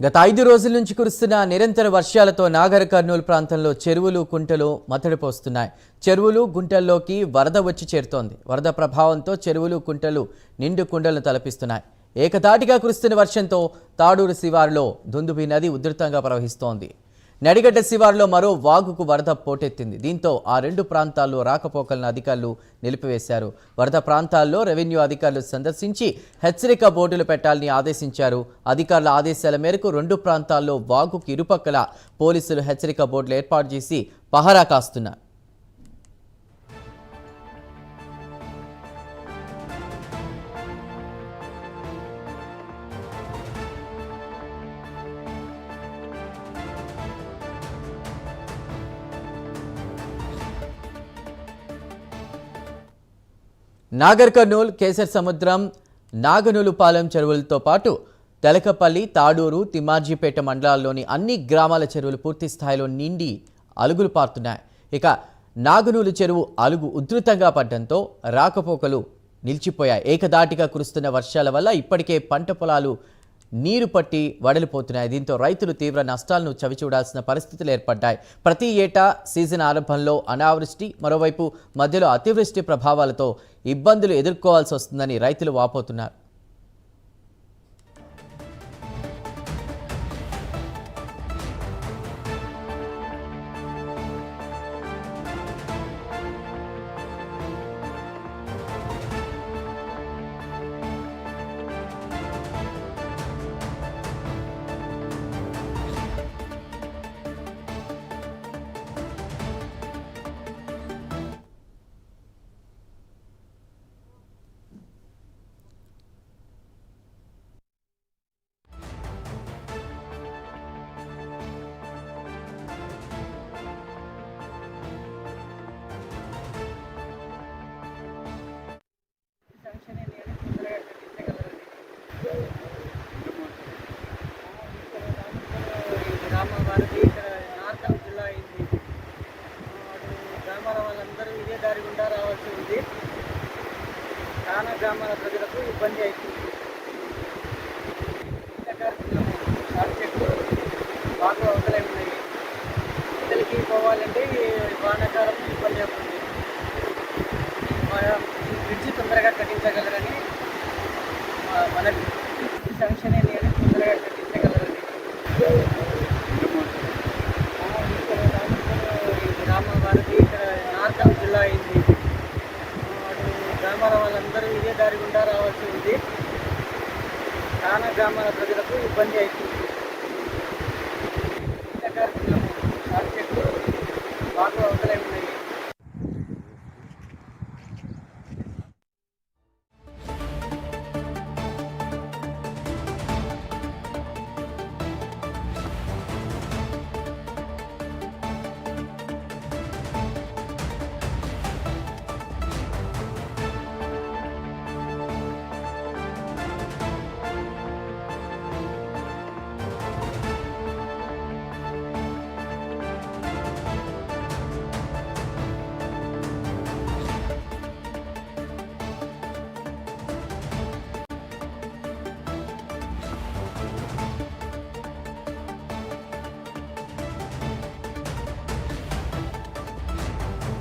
గత 5 రోజుల నుంచి కురుస్తున్న నిరంతర వర్షాలతో నాగర్ కర్నూలు ప్రాంతంలో చెరువులు కుంటలు మతడిపోస్తున్నాయి. చెరువులు గుంటల్లోకి వరద వచ్చి చేరుతోంది. వరద ప్రభావంతో చెరువులు కుంటలు నిండు కుండలను తలపిస్తున్నాయి. ఏకధాటిగా కురుస్తున్న వర్షంతో తాడూరు శివారులో దుందుబి నది ఉధృతంగా ప్రవహిస్తోంది. నడిగడ్డ శివారులో మరో వాగుకు వరద పోటెత్తింది. దీంతో ఆ రెండు ప్రాంతాల్లో రాకపోకలను అధికారులు నిలిపివేశారు. వరద ప్రాంతాల్లో రెవెన్యూ అధికారులు సందర్శించి హెచ్చరిక బోర్డులు పెట్టాలని ఆదేశించారు. అధికారుల ఆదేశాల మేరకు రెండు ప్రాంతాల్లో వాగుకు ఇరుపక్కల పోలీసులు హెచ్చరిక బోర్డులు ఏర్పాటు చేసి పహరా కాస్తున్నారు. నాగర్ కర్నూల్, కేసర్ సముద్రం, నాగనూలుపాలెం చెరువులతో పాటు తెలకపల్లి, తాడూరు, తిమ్మాజీపేట మండలాల్లోని అన్ని గ్రామాల చెరువులు పూర్తి స్థాయిలో నిండి అలుగులు పారుతున్నాయి. ఇక నాగనూలు చెరువు అలుగు ఉధృతంగా పడడంతో రాకపోకలు నిలిచిపోయాయి. ఏకధాటిగా కురుస్తున్న వర్షాల వల్ల ఇప్పటికే పంట పొలాలు నీరు పట్టి వడలిపోతున్నాయి. దీంతో రైతులు తీవ్ర నష్టాలను చవిచూడాల్సిన పరిస్థితులు ఏర్పడ్డాయి. ప్రతి ఏటా సీజన్ ఆరంభంలో అనావృష్టి, మరోవైపు మధ్యలో అతివృష్టి ప్రభావాలతో ఇబ్బందులు ఎదుర్కోవాల్సి వస్తుందని రైతులు వాపోతున్నారు. వారికి ఇక్కడ నార్త్ జిల్లా అయింది. గ్రామాల వాళ్ళందరూ ఇదే దారి గుండా రావాల్సి ఉంది. చాలా గ్రామాల ప్రజలకు ఇబ్బంది అవుతుంది. చెట్లు బాగా అవతలే ఉన్నాయి. ఇద్దరికి పోవాలంటే వానాకాలం ఇబ్బంది అవుతుంది. బ్రిడ్జి తొందరగా కట్టించగలరని మనకి శాంక్షన్ అనేది తొందరగా కట్టించగలరని వారికి ఇక్కడ నార్త్ జిల్లా అయింది. గ్రామాల వాళ్ళందరూ ఇదే దారి గుండా రావాల్సి ఉంది. చాలా గ్రామాల ప్రజలకు ఇబ్బంది అవుతుంది. చెట్లు బాగా అవతలే